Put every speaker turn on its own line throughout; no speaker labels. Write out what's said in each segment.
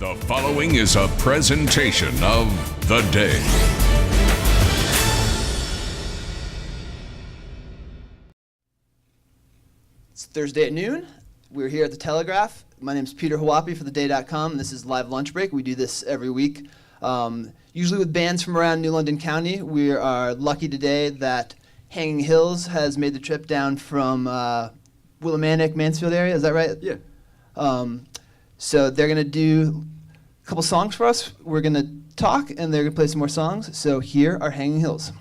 The following is a presentation of The Day.
It's Thursday at noon. We're here at the Telegraph. My name is Peter Hawapi for TheDay.com. This is Live Lunch Break. We do this every week, usually with bands from around New London County. We are lucky today that Hanging Hills has made the trip down from Willimantic, Mansfield area. Is that right?
Yeah.
So they're going to do a couple songs for us. We're going to talk, and they're going to play some more songs. So here are Hanging Hills.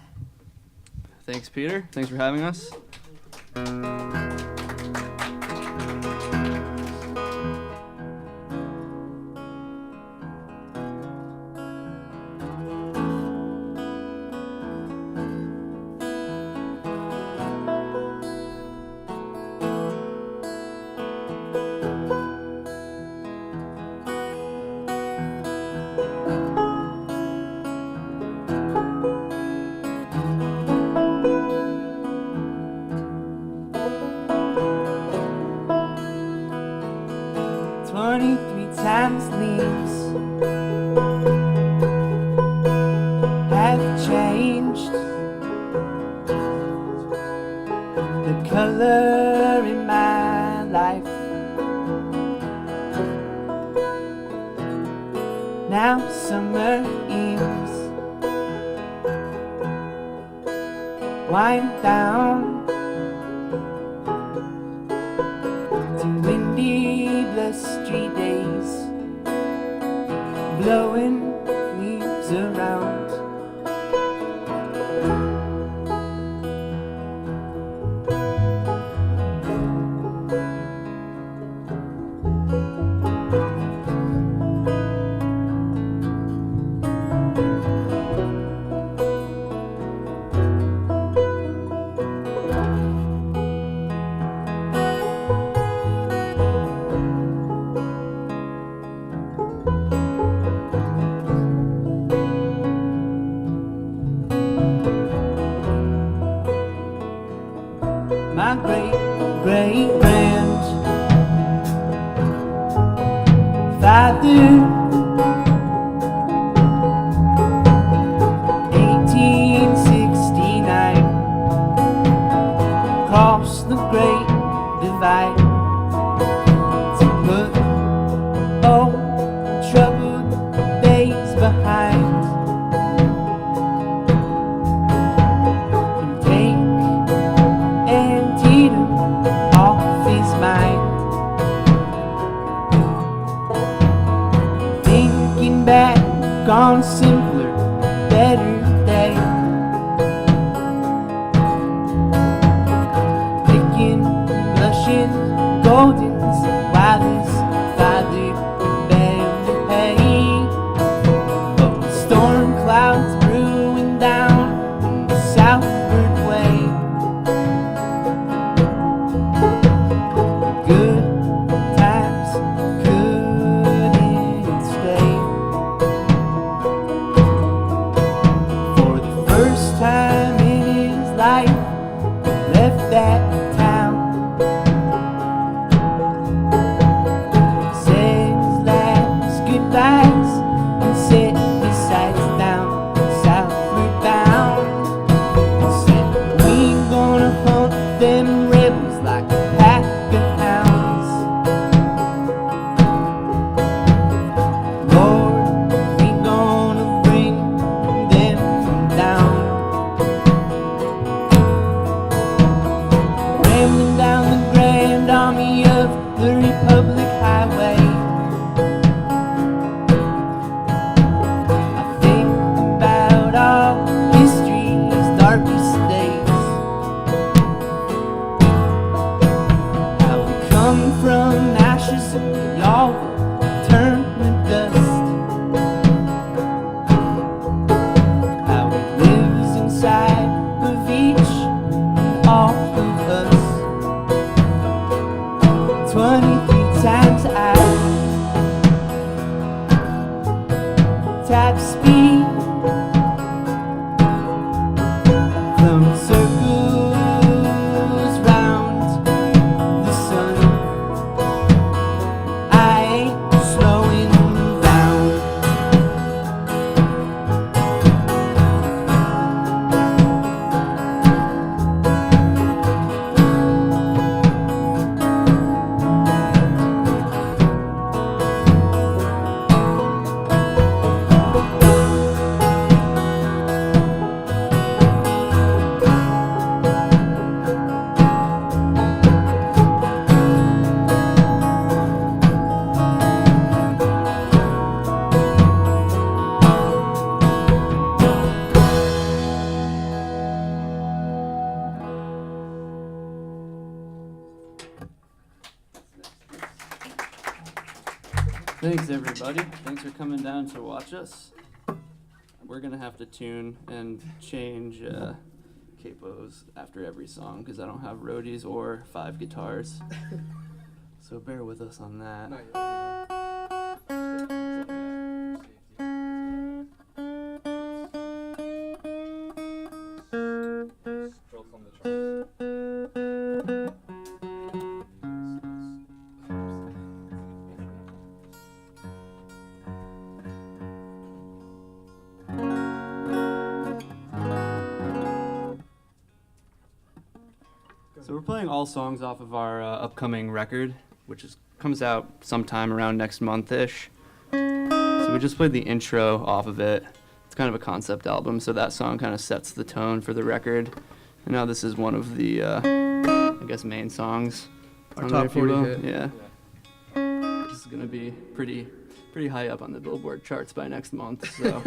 Thanks, Peter. Thanks for having us.
Times leaves have changed the color in my life. Now summer eves wind down to windy blustery days, blowing leaves around. My great-great-grandfather, 1869, crossed the Great Divide to put all troubled days behind. Back on simpler, better day, picking, blushing, goldens while his father baled hay. But with storm clouds brewing down the southward way, good times couldn't stay. Time in his life, left that town, said his last goodbyes and set his sights down, southward bound. Said we ain't gonna hunt them rebels like a pack of hounds. Lord, we gonna bring them down. Rambling down the Grand Army of the Republic Highway, I think about all history's darkest days, how we come from ashes and y'all turn to dust, how it lives inside of each and all of us. 23 times out, top speed, from circles round the sun. I ain't slowing down.
Thanks, everybody. Thanks for coming down to watch us. We're going to have to tune and change capos after every song because I don't have roadies or 5 guitars. So bear with us on that. So we're playing all songs off of our upcoming record, which comes out sometime around next month-ish. So we just played the intro off of it. It's kind of a concept album, so that song kind of sets the tone for the record. And now this is one of the, I guess, main songs.
Our
on
top
there, if you
40
will.
hit.
Yeah. This is gonna be pretty high up on the Billboard charts by next month. So.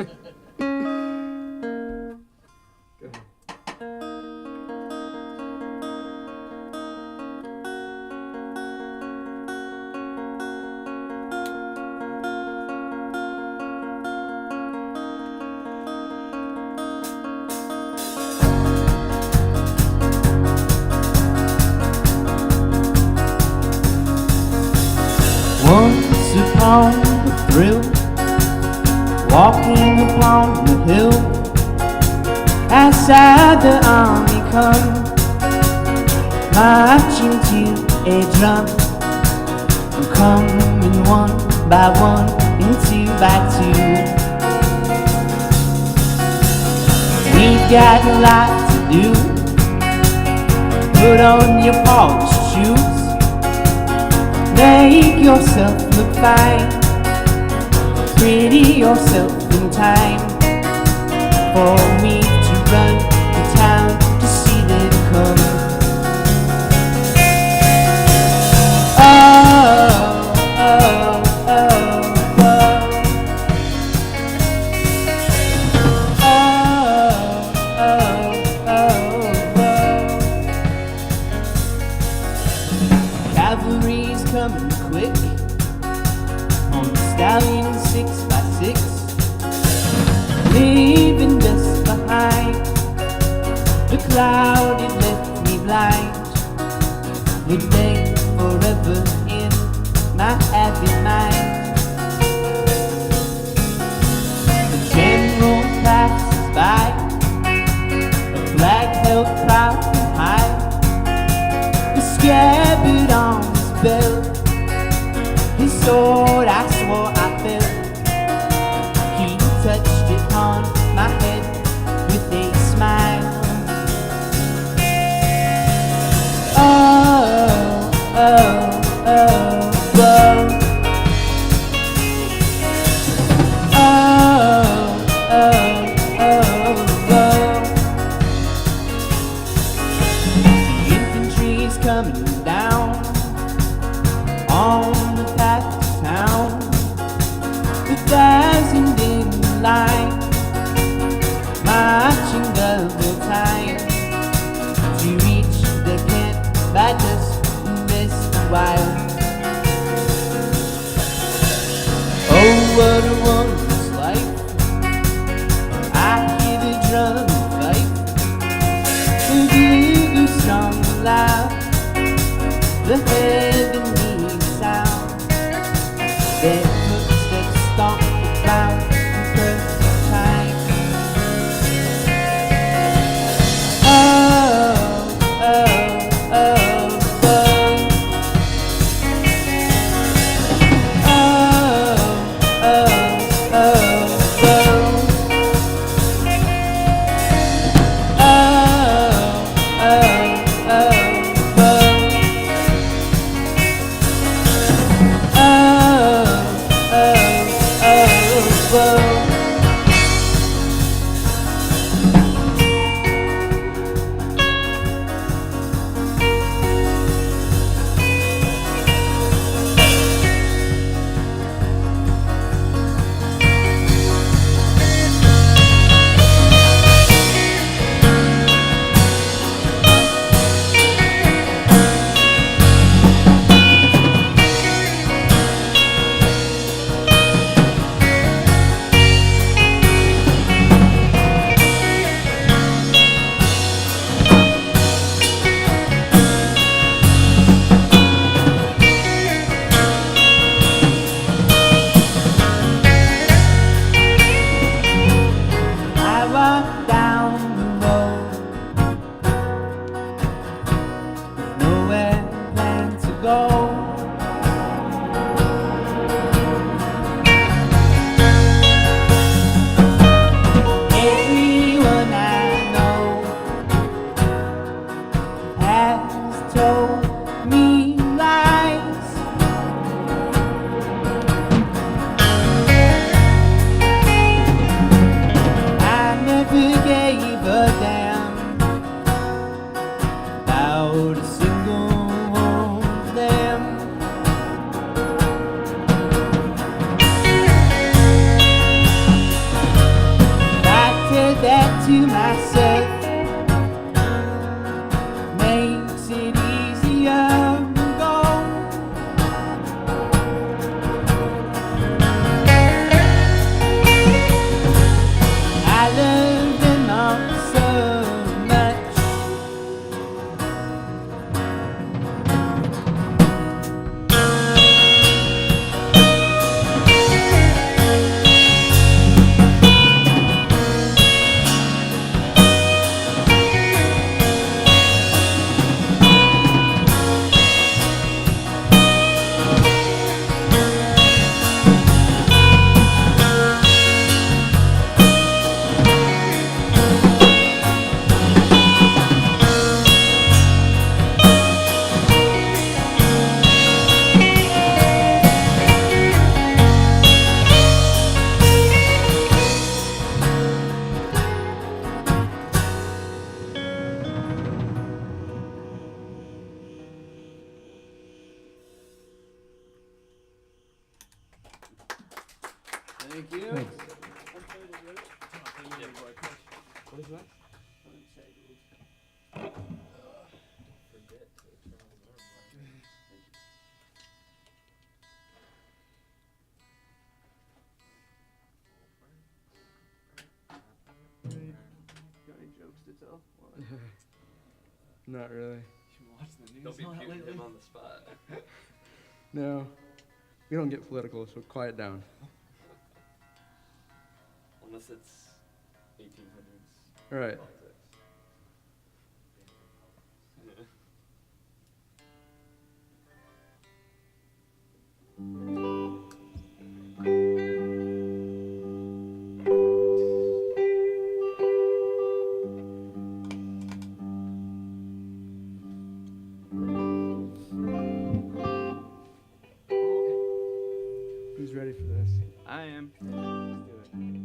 Once upon a thrill, walking upon the hill, outside the army come, marching to a drum, coming one by one and 2 by 2. We've got a lot to do. Put on your polished shoes, make yourself look fine, pretty yourself in time for me to run the town to see them come. Oh, oh, oh, oh. Oh, oh, oh, oh. Cavalry's coming quick on the stallion 6x6, leaving us behind. The cloud it left me blind, would lay forever in my happy mind. The general passes by, a flag held proud and high, the scabbard on his belt, his sword I swore I felt. He touched it on my head with a smile. Oh, oh, oh, whoa. Oh, oh, oh, whoa. The infantry's coming down on the path to town, 1,000 in line, marching double time to reach the camp by dusk and rest a while. Oh, what a wondrous life! I hear the drum fight, the bugle strong loud, the heavenly sound. Their footsteps stomp the ground in perfect time. Oh, oh, oh, oh. Oh, oh, oh, oh. Oh, oh, oh, oh.
Thank you.
Thanks.
Got any jokes to tell?
Not really.
Don't be muting him on the spot.
No. We don't get political, so quiet down.
Unless it's 1800s
All right.
politics.
Who's ready for this?
I am.
Let's do it.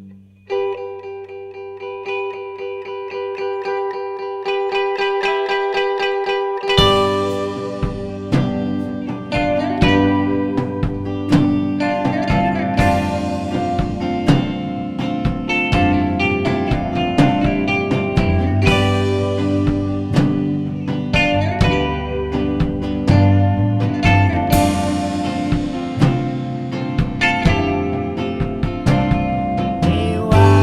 Hey, why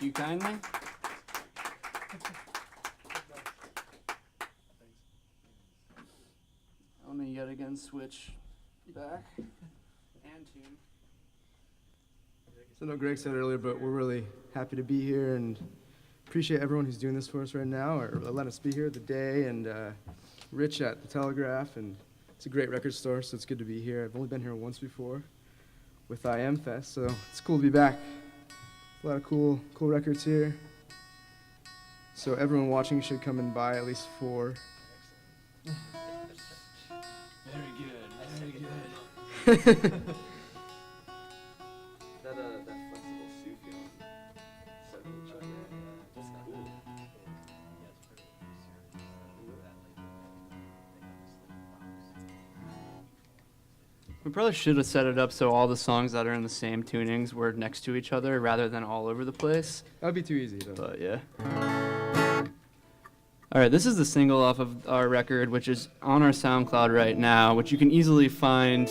Thank you kindly. Let me yet again switch back and tune.
So I know Greg said it earlier, but we're really happy to be here and appreciate everyone who's doing this for us right now, or letting us be here the day, and Rich at the Telegraph, and it's a great record store, so it's good to be here. I've only been here once before with IM Fest, so it's cool to be back. A lot of cool records here. So everyone watching should come and buy at least 4.
Very good. Very good.
That flexible shoe feeling. So cool. That's cool.
We probably should have set it up so all the songs that are in the same tunings were next to each other rather than all over the place.
That would be too easy, though.
But yeah. All right, this is the single off of our record, which is on our SoundCloud right now, which you can easily find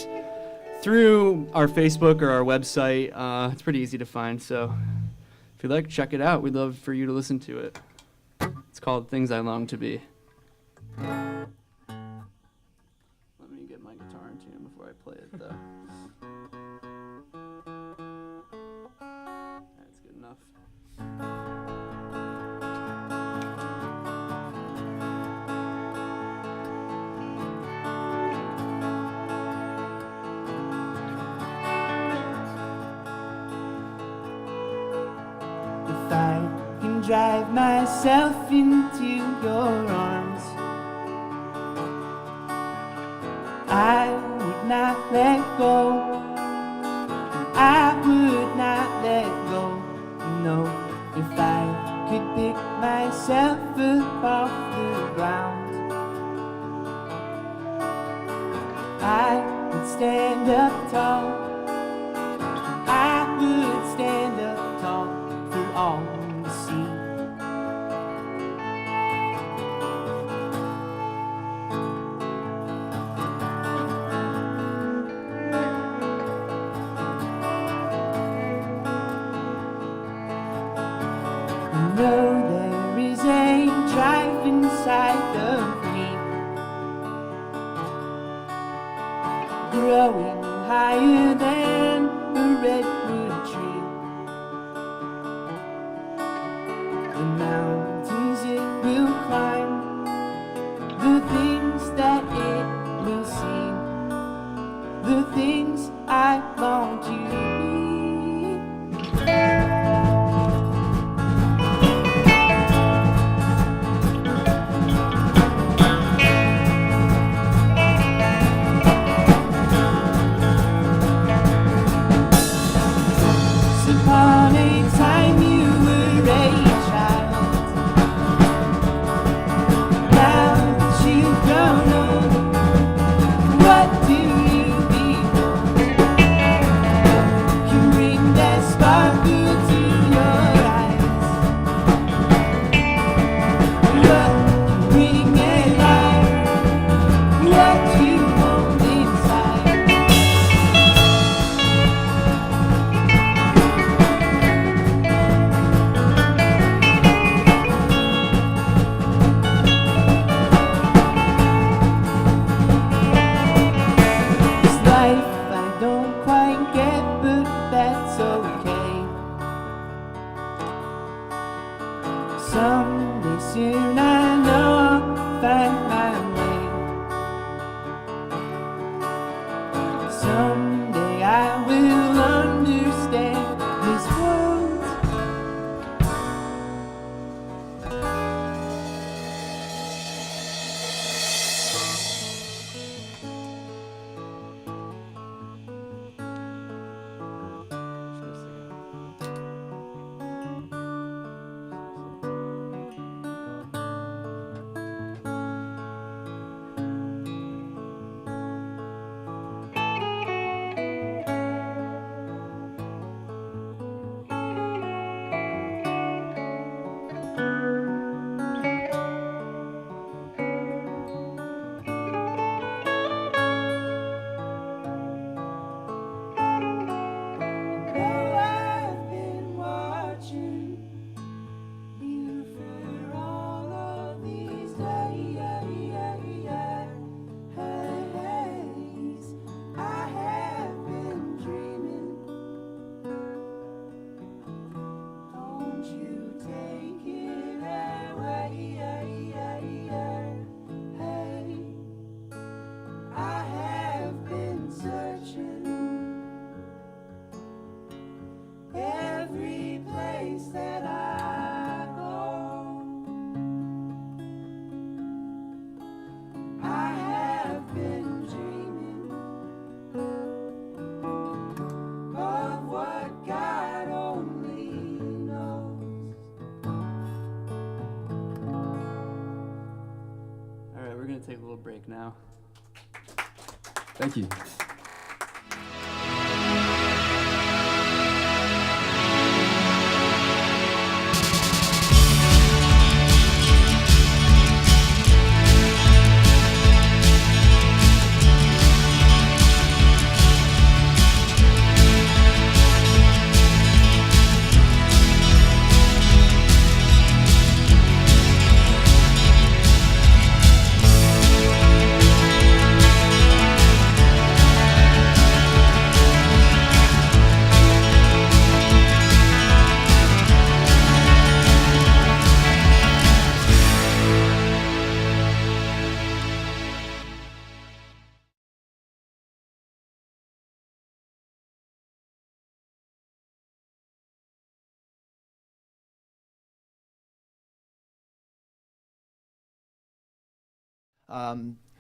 through our Facebook or our website. It's pretty easy to find, so if you'd like, check it out. We'd love for you to listen to it. It's called Things I Long to Be. Let me get my guitar in tune before I play it, though. That's good enough.
If I can drive myself into your arms, I would not let go. I would not let go. No, if I could pick myself up off the ground, I would stand up tall. I would stand up tall for all to see. I know there is a drive inside of me, growing higher than a redwood tree. The mountains it will climb, the things that it will see, the things I long to be. Once upon a time you were a child. Now that you've grown old, what do you behold?
We're gonna take a little break now.
Thank you.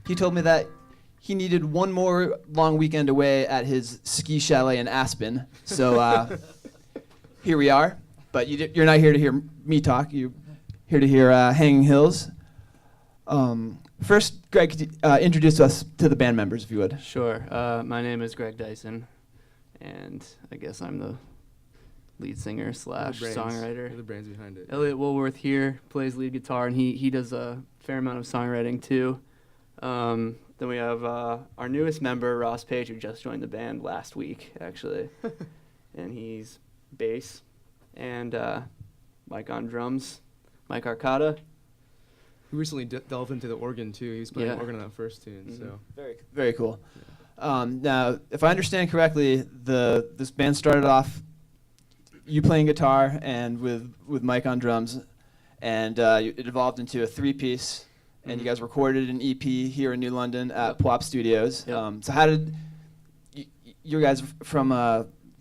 He told me that he needed one more long weekend away at his ski chalet in Aspen. So here we are. But you're not here to hear me talk. You're here to hear Hanging Hills. First, Greg, could you, introduce us to the band members, if you would.
Sure. My name is Greg Dyson, and I guess I'm the lead singer slash songwriter.
You're the brains behind it.
Elliot Woolworth here plays lead guitar, and he does a fair amount of songwriting too. Then we have our newest member, Ross Page, who just joined the band last week, actually. And he's bass. And Mike on drums, Mike Arcata.
We recently delved into the organ too. He was playing organ on that first tune. So
Very cool. Now, if I understand correctly, this band started off you playing guitar and with Mike on drums, and it evolved into a three-piece, and you guys recorded an EP here in New London at PWOP Studios.
Yep.
So how did you guys from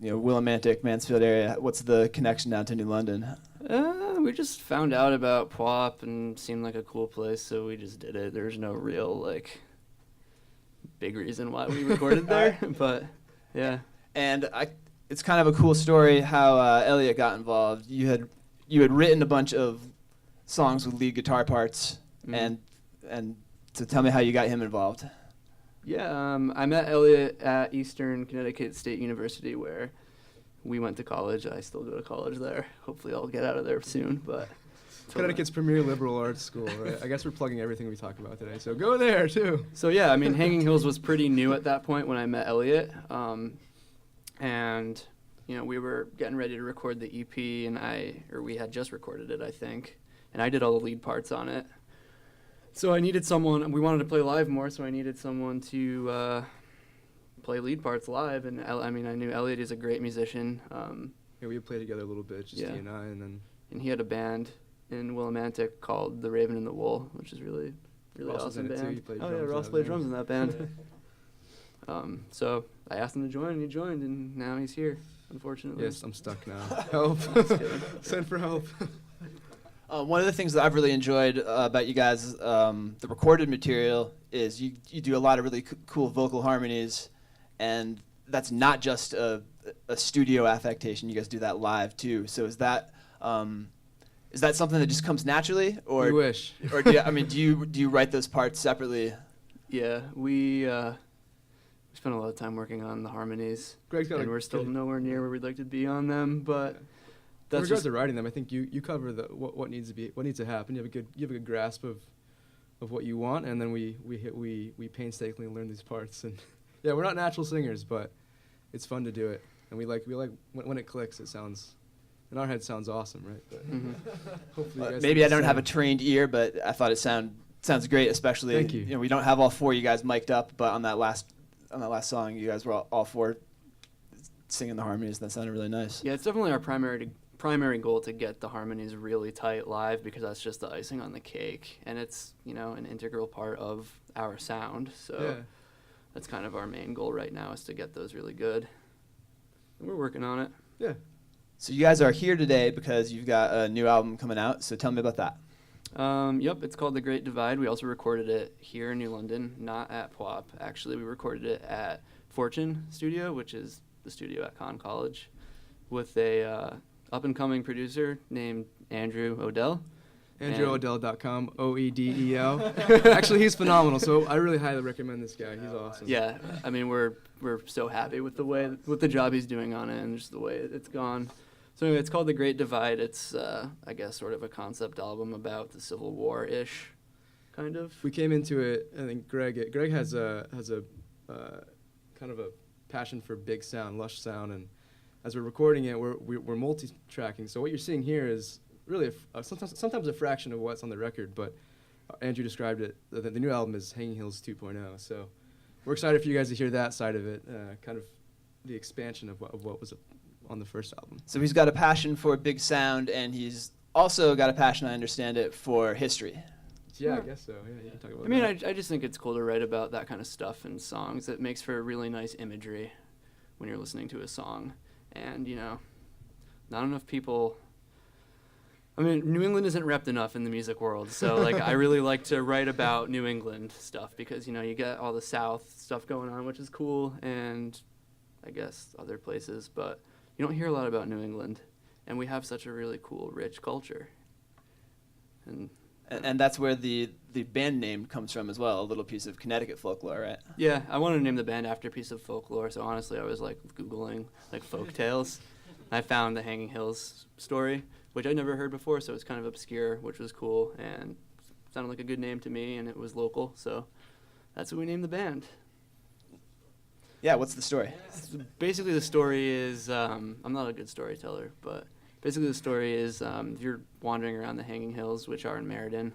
Willimantic, Mansfield area? What's the connection down to New London?
We just found out about PWOP and seemed like a cool place, so we just did it. There's no real big reason why we recorded there, but yeah.
And it's kind of a cool story how Elliot got involved. You had written a bunch of songs with lead guitar parts, and to tell me how you got him involved.
Yeah, I met Elliot at Eastern Connecticut State University, where we went to college. I still go to college there. Hopefully I'll get out of there soon, but...
Connecticut's premier liberal arts school, right? I guess we're plugging everything we talk about today, so go there too.
So yeah, I mean, Hanging Hills was pretty new at that point when I met Elliot. And, we were getting ready to record the EP, and we had just recorded it, I think, and I did all the lead parts on it. So I needed someone, we wanted to play live more, so I needed someone to play lead parts live, and I knew Elliot is a great musician.
Yeah, we had played together a little bit, just he and I, and then...
And he had a band in Willimantic called The Raven and the Wool, which is really
Ross was
awesome
in it too.
band.
He played
Oh
drums
yeah,
in
Ross
that
played
band.
drums in that band. So I asked him to join, and he joined, and now he's here, unfortunately.
Yes, I'm stuck now. Help. Send for help.
One of the things that I've really enjoyed about you guys, the recorded material, is you do a lot of really cool vocal harmonies, and that's not just a studio affectation. You guys do that live too. So is that something that just comes naturally, or
We wish.
or do you write those parts separately?
Yeah, we spent a lot of time working on the harmonies,
Greg's got
and we're still nowhere near where we'd like to be on them, but
In
that's
regards
just...
to writing them, I think you cover what needs to happen. You have a good grasp of what you want, and then we painstakingly learn these parts. And yeah, we're not natural singers, but it's fun to do it, and we like when it clicks. It sounds, in our head, sounds awesome, right? But hopefully, you guys
Maybe
think
I don't
the
have a
same.
trained ear, but I thought it sounds great, especially
Thank you.
we don't have all four of you guys mic'd up, but on that last song, you guys were all four singing the harmonies. That sounded really nice.
Yeah, it's definitely our primary goal to get the harmonies really tight live, because that's just the icing on the cake, and it's an integral part of our sound. So
Yeah.
that's kind of our main goal right now, is to get those really good. And we're working on it.
Yeah.
So you guys are here today because you've got a new album coming out. So tell me about that.
Yep, it's called The Great Divide. We also recorded it here in New London, not at PWOP. Actually, we recorded it at Fortune Studio, which is the studio at Conn College, with a up-and-coming producer named Andrew Odell.
AndrewOdell.com, OEDEL. Actually, he's phenomenal, so I really highly recommend this guy. He's awesome.
Yeah, I mean we're so happy with the job he's doing on it and just the way it's gone. So anyway, it's called The Great Divide. It's I guess sort of a concept album about the Civil War-ish, kind of.
We came into it. I think Greg has a kind of a passion for big sound, lush sound, and as we're recording it, we're multi-tracking. So what you're seeing here is really sometimes a fraction of what's on the record. But Andrew described it. The new album is Hanging Hills 2.0. So we're excited for you guys to hear that side of it, kind of the expansion of what was on the first album.
So he's got a passion for big sound, and he's also got a passion, I understand it, for history.
Yeah, I guess so. Yeah, you can talk about
I mean,
that.
I just think it's cool to write about that kind of stuff in songs. It makes for really nice imagery when you're listening to a song. And, you know, not enough people... I mean, New England isn't repped enough in the music world. So, like, I really like to write about New England stuff because, you know, you get all the South stuff going on, which is cool, and I guess other places. But you don't hear a lot about New England. And we have such a really cool, rich culture.
And that's where the band name comes from as well, a little piece of Connecticut folklore, right?
Yeah, I wanted to name the band after a piece of folklore, so honestly I was like Googling like folk tales. I found the Hanging Hills story, which I'd never heard before, so it's kind of obscure, which was cool, and sounded like a good name to me, and it was local, so that's what we named the band.
Yeah, what's the story?
Basically the story is, I'm not a good storyteller, but basically the story is you're wandering around the Hanging Hills, which are in Meriden.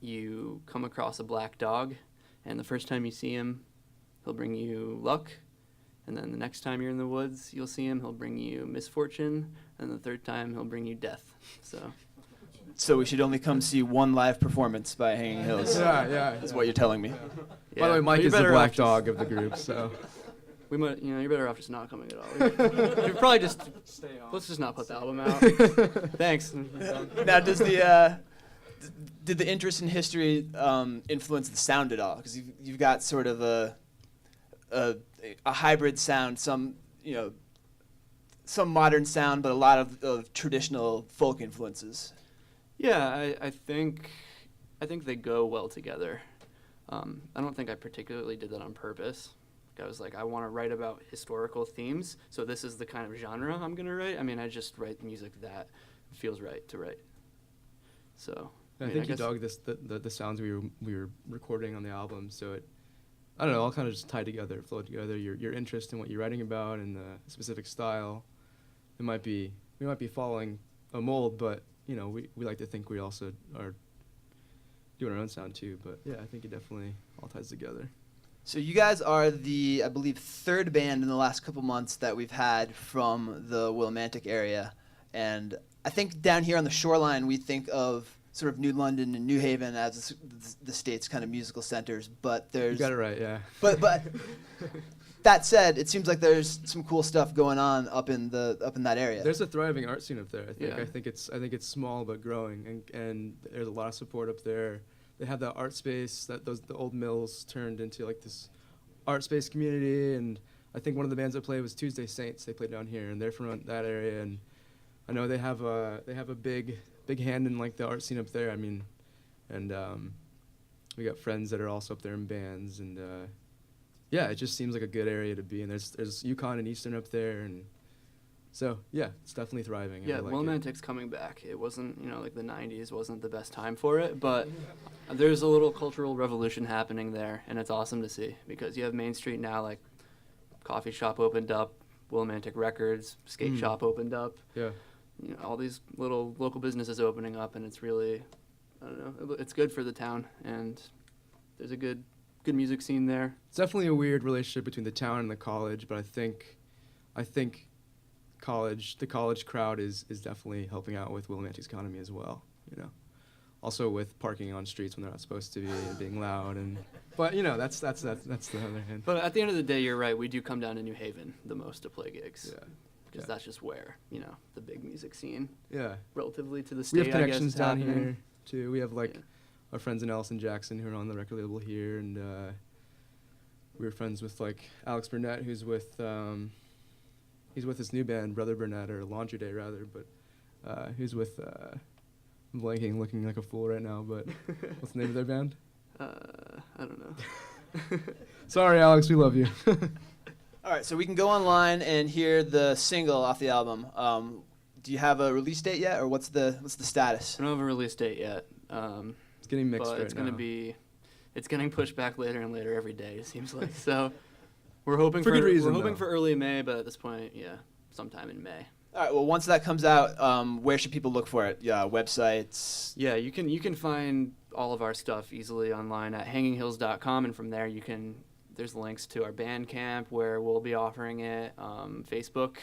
You come across a black dog, and the first time you see him, he'll bring you luck. And then the next time you're in the woods, you'll see him, he'll bring you misfortune. And the third time, he'll bring you death.
So we should only come see one live performance by Hanging Hills.
Yeah.
Is what you're telling me.
Yeah.
By the way, Mike
But you're
is the
better
black
off
dog of the group, so.
We might, you know, you're better off just not coming at all. You probably just let's just not put the album out. Thanks.
Now, did the interest in history influence the sound at all? Because you've got sort of a hybrid sound, some modern sound, but a lot of traditional folk influences.
Yeah, I think they go well together. I don't think I particularly did that on purpose. I was like, I want to write about historical themes, so this is the kind of genre I'm going to write. I mean, I just write music that feels right to write. So
I think you dug the sounds we were recording on the album, so it, I don't know, all kind of just tied together, flowed together. Your interest in what you're writing about and the specific style. We might be following a mold, but you know, we like to think we also are doing our own sound too. But yeah, I think it definitely all ties together.
So you guys are the, I believe, third band in the last couple months that we've had from the Willimantic area. And I think down here on the shoreline, we think of sort of New London and New Haven as the state's kind of musical centers. But there's...
You got it right, yeah.
But that said, it seems like there's some cool stuff going on up in that area.
There's a thriving art scene up there, I think.
Yeah.
I think it's small but growing, and there's a lot of support up there. They have that art space the old mills turned into like this art space community, and I think one of the bands that played was Tuesday Saints. They played down here, and they're from that area, and I know they have a big hand in like the art scene up there. I mean, and we got friends that are also up there in bands, and yeah, it just seems like a good area to be in. There's Yukon and Eastern up there, and so yeah, it's definitely thriving.
Yeah,
like
Willimantic's coming back. It wasn't, like the 90s wasn't the best time for it, but there's a little cultural revolution happening there, and it's awesome to see because you have Main Street now, like coffee shop opened up, Willimantic Records, skate shop opened up.
Yeah.
All these little local businesses opening up, and it's really, I don't know, it's good for the town, and there's a good music scene there.
It's definitely a weird relationship between the town and the college, but I think the college crowd is definitely helping out with Willimantic's economy as well, Also with parking on streets when they're not supposed to be and being loud, but that's the other hand.
But at the end of the day, you're right, we do come down to New Haven the most to play gigs.
Yeah.
Because that's just where, the big music scene,
Yeah.
relatively to the
We
state,
have connections
I guess,
down
happening.
here too. We have our friends in Allison Jackson who are on the record label here, and we were friends with Alex Burnett, who's with he's with his new band Brother Burnett, or Laundry Day rather, but who's with I'm blanking, looking like a fool right now, but what's the name of their band?
I don't know.
Sorry, Alex, we love you.
All right, so we can go online and hear the single off the album. Do you have a release date yet, or what's the status?
I don't have a release date yet.
It's getting mixed
but
right
it's gonna
now.
it's getting pushed back later and later every day. It seems like so. We're hoping
For good reason,
We're hoping
though.
for early May, but at this point, yeah, sometime in May.
All right, well, once that comes out, where should people look for it? Yeah, websites.
Yeah, you can find all of our stuff easily online at hanginghills.com, and from there there's links to our Bandcamp where we'll be offering it. Facebook,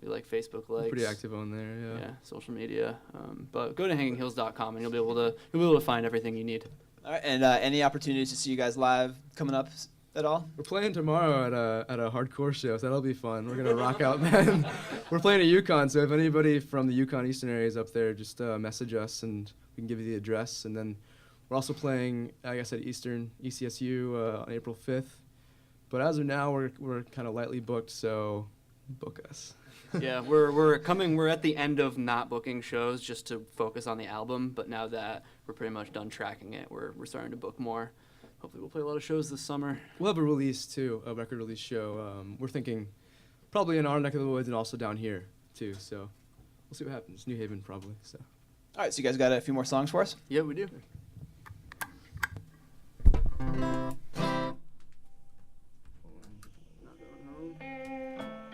we like Facebook likes.
Pretty active on there, yeah.
Yeah, social media. But go to hanginghills.com and you'll be able to find everything you need.
All right, and any opportunities to see you guys live coming up at all?
We're playing tomorrow at a hardcore show, so that'll be fun. We're gonna rock out, man. We're playing at Yukon, so if anybody from the Yukon Eastern area is up there, just message us and we can give you the address. And then we're also playing, like I said, Eastern ECSU on April 5th. But as of now, we're kind of lightly booked, so book us.
Yeah, we're at the end of not booking shows just to focus on the album, but now that we're pretty much done tracking it, we're starting to book more. Hopefully we'll play a lot of shows this summer.
We'll have a release too, a record release show. We're thinking probably in our neck of the woods and also down here too. So we'll see what happens. New Haven probably. So.
All right, so you guys got a few more songs for us?
Yeah, we do.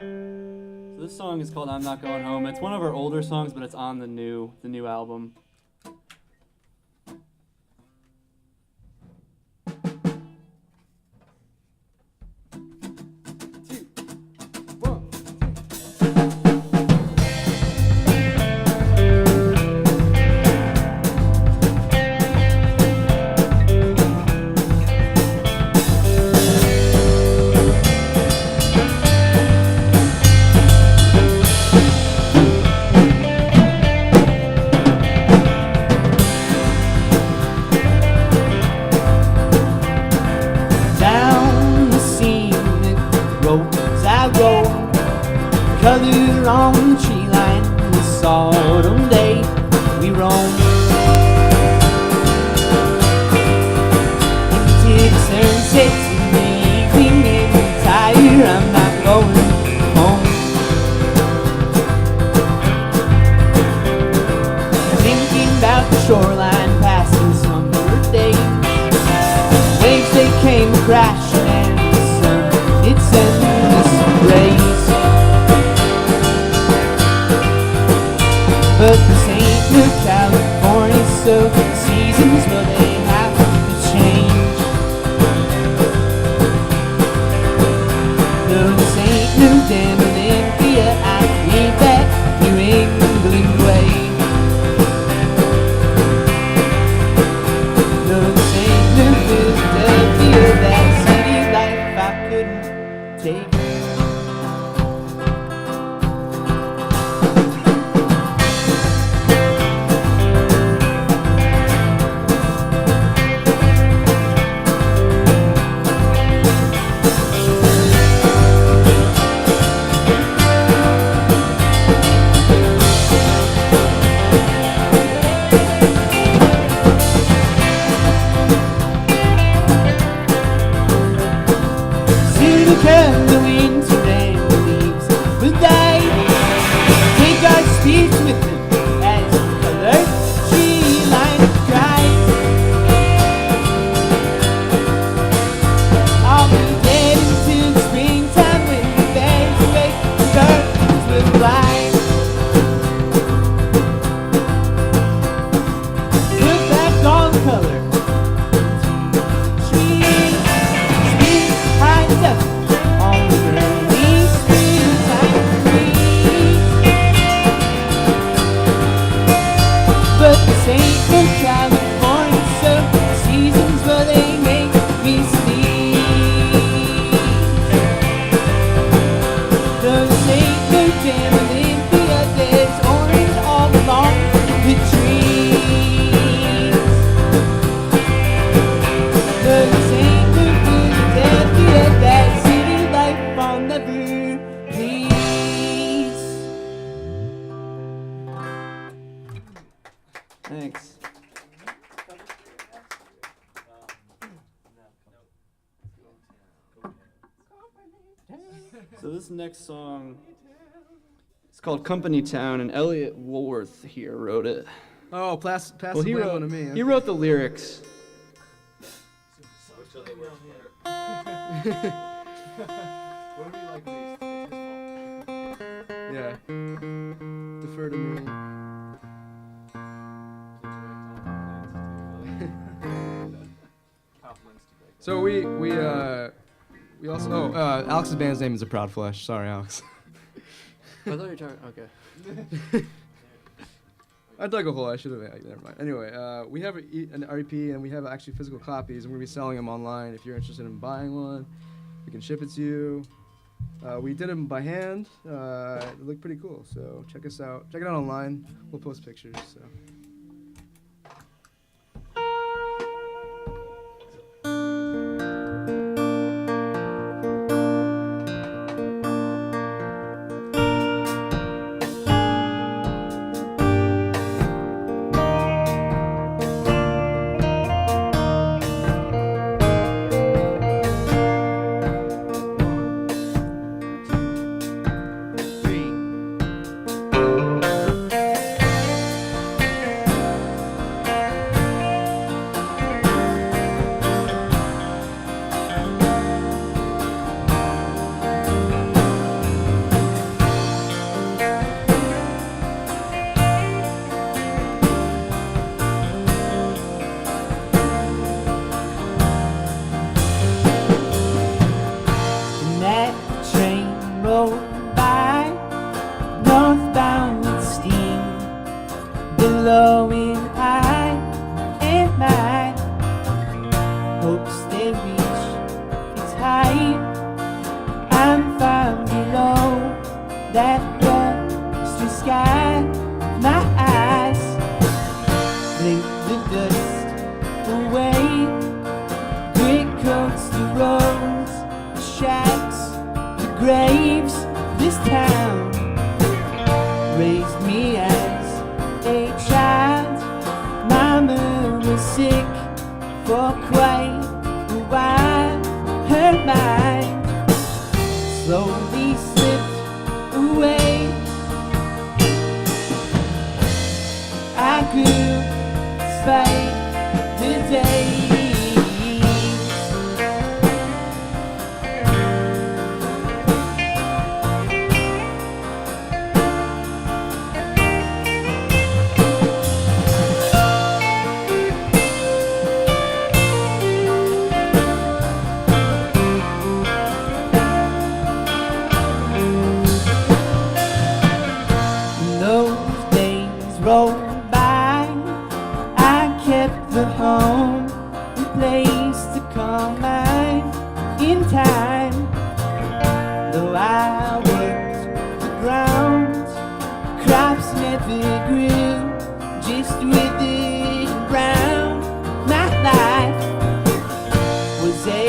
So this song is called I'm Not Going Home. It's one of our older songs, but it's on the new album.
Down the scenic roads I go, colored on the tree line. This autumn day we roam. Into the sunsets in the evening, and I'm tired. I'm not going home. Thinking about the shoreline, passing summer days. Waves they came crashing and the sun, its endless rays. But this ain't New California, so the seasons, well, they have to change. No, this ain't New Demolindia, I need that New England way. No, this ain't New Philadelphia, that city life I couldn't take. Soon will come the winter and the leaves will die. Take our spirits with them as the colored tree line cries. I'll be dead into the springtime when the berries wake and birds will fly. Put back all the color into the trees. Spirit hides up on
So this next song is called Company Town, and Elliot Woolworth here wrote it.
Oh, pass
Well,
the
he
blame
wrote,
on to me.
he wrote the lyrics.
Which other works better? What do we like least? It's his fault.
Yeah. Defer to me. So we also Alex's band's name is A Proud Flesh. Sorry, Alex.
I thought you were talking. Okay.
I dug a hole. I should have. Never mind. Anyway, we have an REP and we have actually physical copies, and we're gonna be selling them online. If you're interested in buying one, we can ship it to you. We did them by hand. They look pretty cool. So check us out. Check it out online. We'll post pictures. So.
And that train rolled by, northbound with steam, billowing high and my hopes they reach its height. I'm far below that rusty sky. My eyes blink the dust away. Gray coats, the roads, the shacks, the graves. This town raised me as a child. Mama was sick for quite a while. Her mind slowly slipped away. I grew despite the days. Those days rolled by. I kept the home, the place to call mine in time. Though I worked the ground, crops never grew, just withered brown. My life was a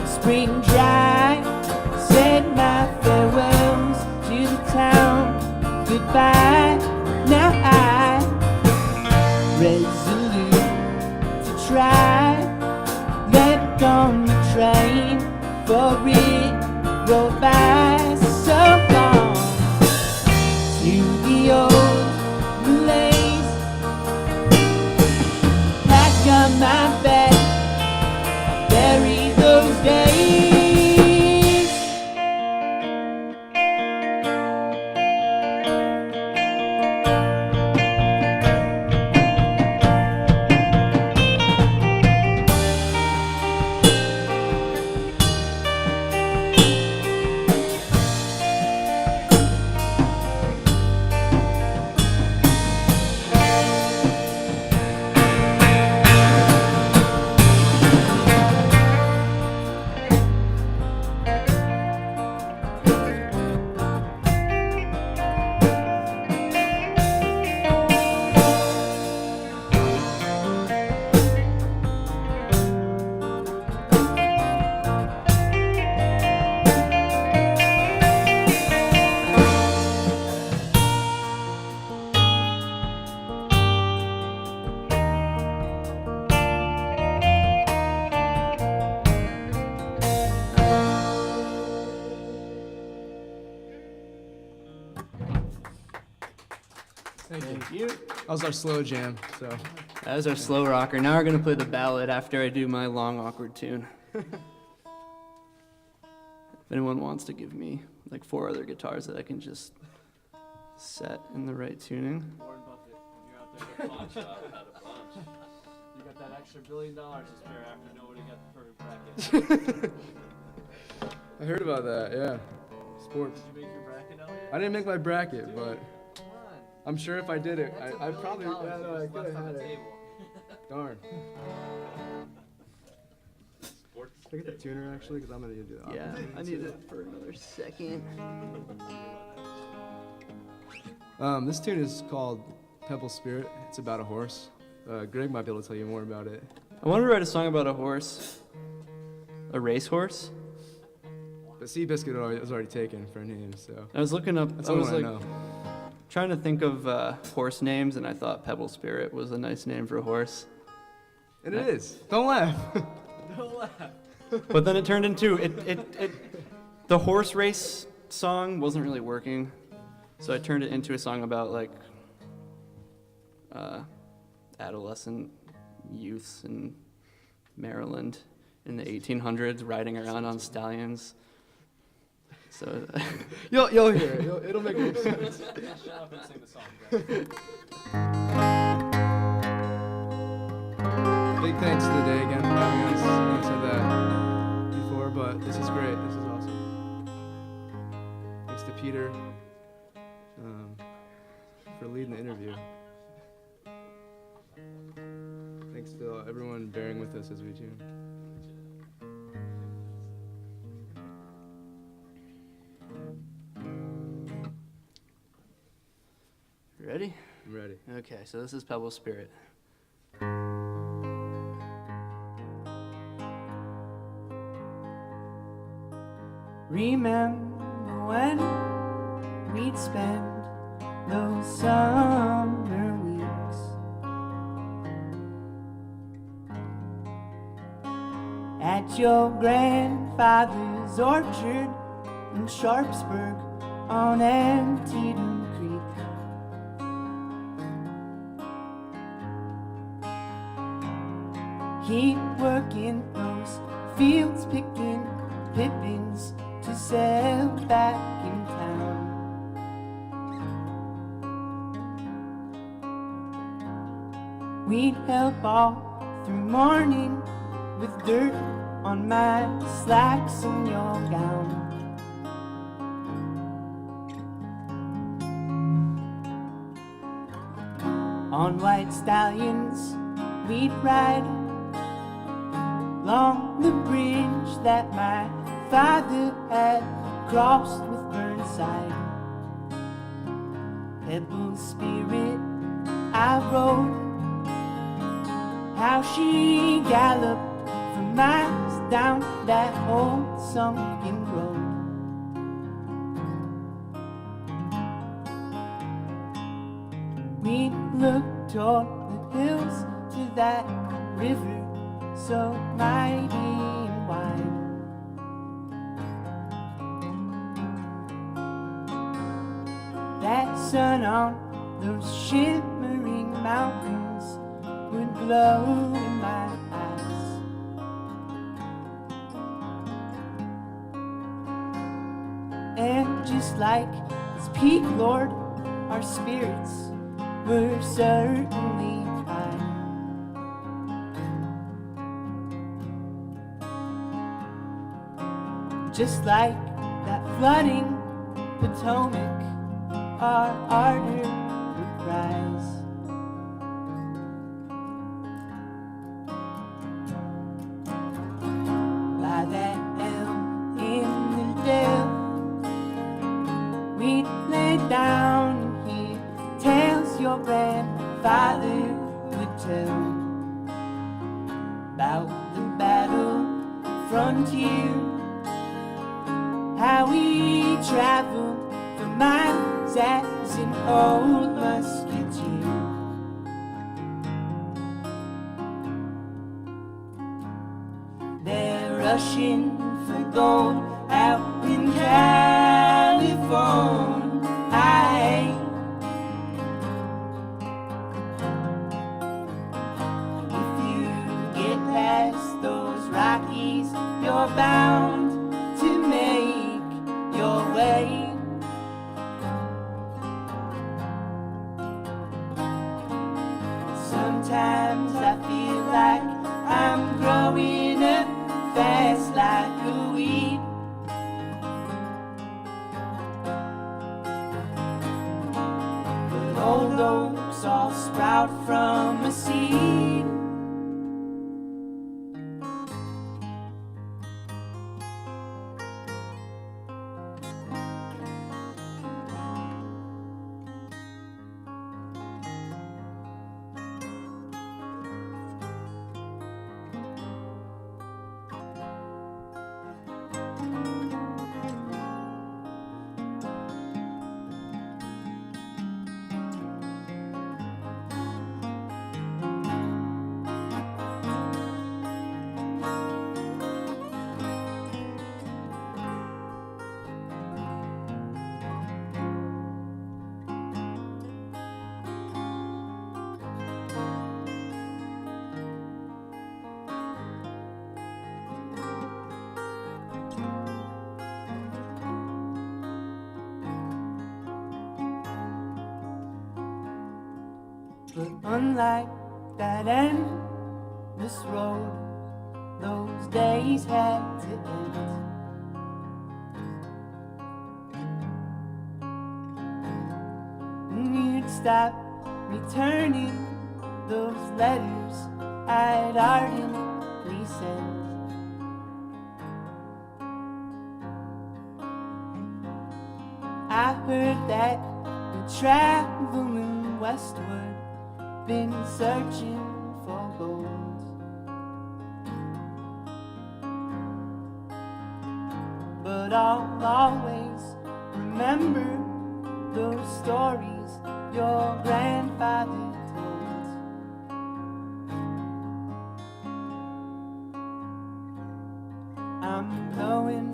spring dry. Said my farewells to the town. Goodbye. Now I resolute to try. Let on the train, for it rolled by so long. To the old malaise, pack on my bed, bury those days.
You.
That was our slow jam, so.
That was our slow rocker. Now we're gonna play the ballad after I do my long, awkward tune. If anyone wants to give me like 4 other guitars that I can just set in the right tuning.
Warren Buffett, when you're out there at a pawn shop, had a bunch. You got that extra $1 billion to spare after nobody got the perfect bracket.
I heard about that, yeah. Sports.
Did you make your bracket, Elliot?
I didn't make my bracket, but
Come on.
I'm sure if I did it,
That's
I
$1
probably,
billion
yeah, no, I
just
could
left
have
on
had
the
it.
table.
Darn.
Sports.
Can I get the tuner actually? Because I'm going to do that.
Yeah, I need it for another second.
This tune is called Pebble Spirit. It's about a horse. Greg might be able to tell you more about it.
I wanted to write a song about a horse, a racehorse.
But Seabiscuit was already taken for a name, so
I was looking up.
that's
I
the
was
one
like
I know.
trying to think of horse names, and I thought Pebble Spirit was a nice name for a horse.
And it is. Don't laugh.
Don't laugh.
But then it turned into the horse race song wasn't really working, so I turned it into a song about like adolescent youths in Maryland in the 1800s riding around on stallions. So
You'll hear it. It'll make more sense.
Shut up and sing the song, Brett.
Big thanks to the day again for having us. I know I said that before, but this is great. This is awesome. Thanks to Peter for leading the interview. Thanks to everyone bearing with us as we tune.
ready?
I'm ready.
Okay, so this is Pebble Spirit.
Remember when we'd spend those summer weeks at your grandfather's orchard in Sharpsburg on Antietam Creek. He'd work in those fields picking pippins to sell back in town. We'd help all through morning with dirt on my slacks and your gown. On white stallions we'd ride along the bridge that my father had crossed with Burnside. Pebble Spirit I rode, how she galloped for miles down that old sunken road. We'd look toward the hills to that river so mighty and wide. That sun on those shimmering mountains would glow in my eyes. And just like his peak lord, our spirits were certainly high. Just like that flooding Potomac, our ardor would rise. By that elm in the dell, we'd lay down and hear tales your grandfather would tell about the battle frontier, how we traveled for miles as an old musketeer. They're rushing for gold out in California. bound to make your way. Sometimes I feel like I'm growing up fast like a weed. But old oaks all sprout from a seed. But unlike that endless road, those days had to end. And you'd stop returning those letters I'd ardently sent. I heard that you're traveling westward, been searching for gold. But I'll always remember those stories your grandfather told. I'm blowing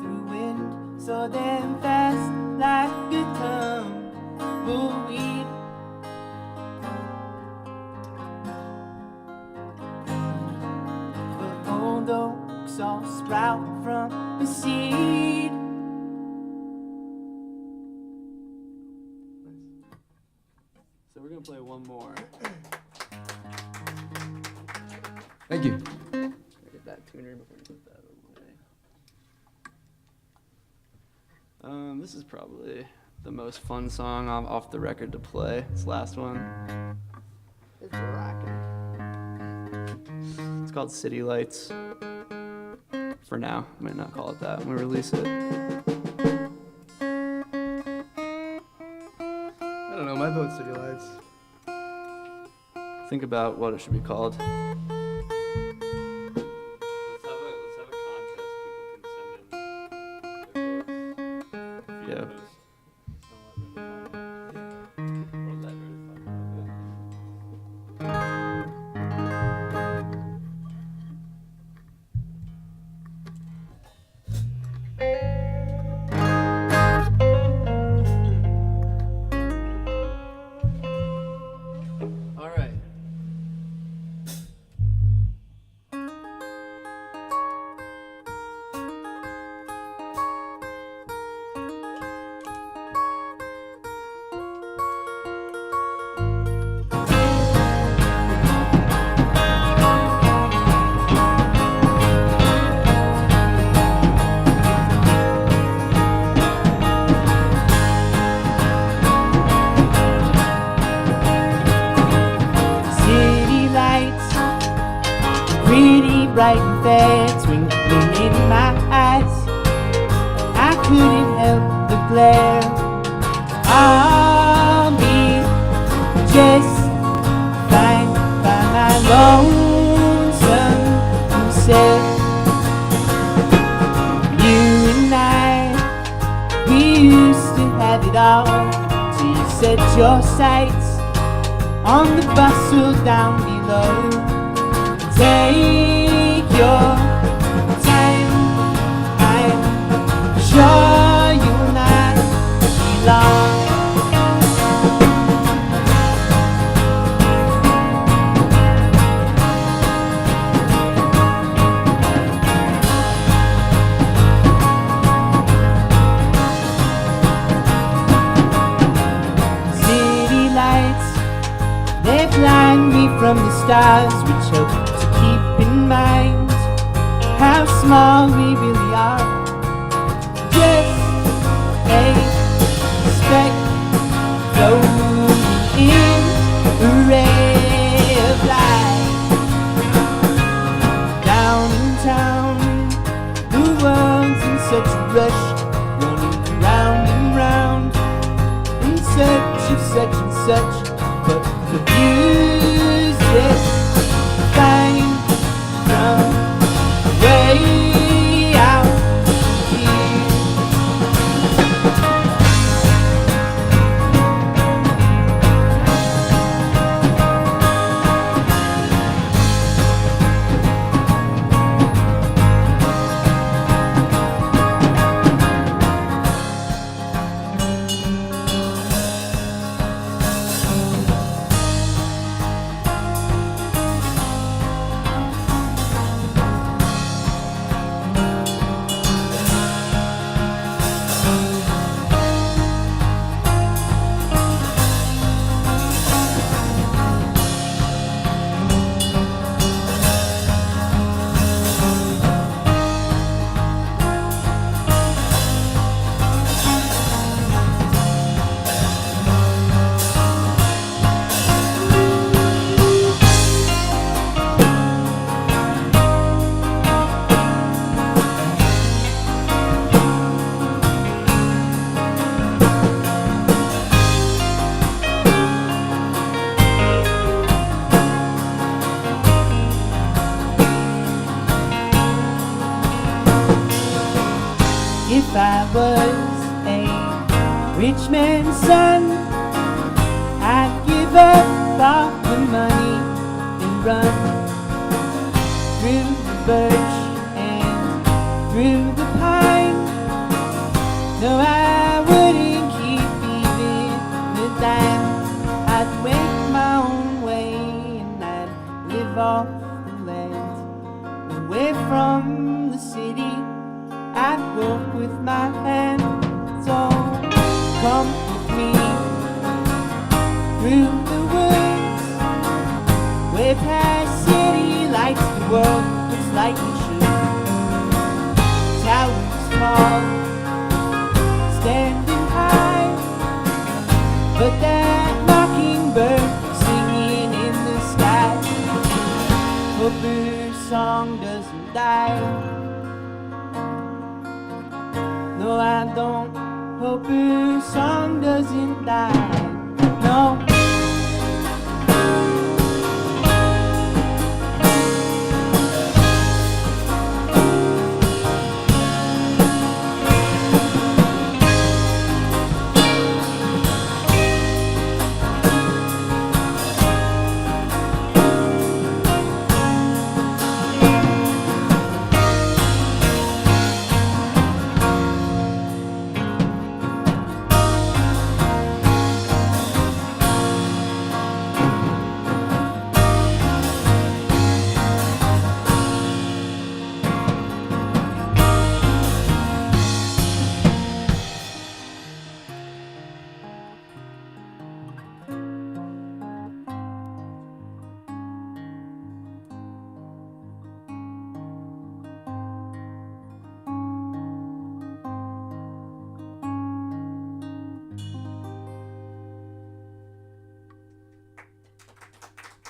through wind so damn fast like a tumbleweed. But old oaks all sprout from a seed.
So we're gonna play one more.
Thank you.
Get that tuner before you put that away. This is probably the most fun song off the record to play. This last one. It's rocking. It's called City Lights. For now, might not call it that when we release it.
I don't know, my vote's City Lights.
Think about what it should be called.
Let's have a contest. People can send in their votes.
Yeah.
Wrote that really fucking good.
All right.
City lights, pretty bright and fair, twinkling in my eyes. I couldn't help the glare. I'll be just fine by my lonesome self. You and I, we used to have it all, till you set your sights on the bustle down below. Take your time, I'm sure you'll not be long. from the stars, which help to keep in mind how small we really are. Just a speck floating in a ray of light. Down in town, the world's in such a rush, running round and round in search of such and such, but the views just fine from way out here. If I was a rich man's son, I'd give up all the money and run through the birch and through the pine. No, I wouldn't keep even a dime. I'd make my own way and I'd live off the land, away from the city. I'd work with my hands, so come with me through the woods, way past city lights. The world looks like it should. Towers tall, standing high, but that mockingbird singing in the sky. Hope her song doesn't die. No, I don't hope her song doesn't die. No.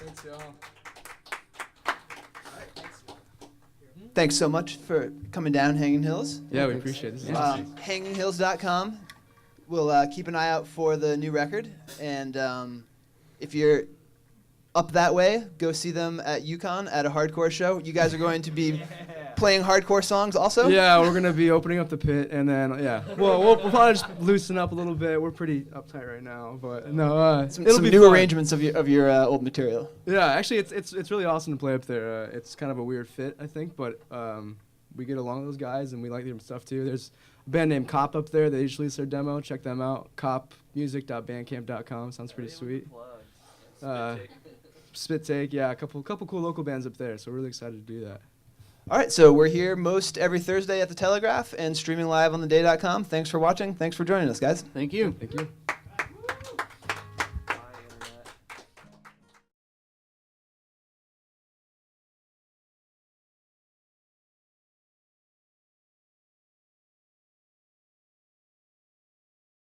Thanks, y'all.
Thanks so much for coming down, Hanging Hills.
Yeah, we appreciate it. This is awesome.
Hanginghills.com. We'll keep an eye out for the new record. And if you're up that way, go see them at Yukon at a hardcore show. You guys are going to be playing hardcore songs also?
Yeah, we're gonna be opening up the pit, and then we'll probably just loosen up a little bit. We're pretty uptight right now, but no,
Some
it'll be
new
fun.
arrangements of your old material.
Yeah, actually, it's really awesome to play up there. It's kind of a weird fit, I think, but we get along with those guys, and we like their stuff too. There's a band named Cop up there. They just released their demo. Check them out. Copmusic.bandcamp.com. Sounds pretty sweet. Spit Take, yeah, a couple cool local bands up there. So we're really excited to do that.
All right, so we're here most every Thursday at the Telegraph and streaming live on theday.com. Thanks for watching. Thanks for joining us, guys.
Thank you.
Thank you.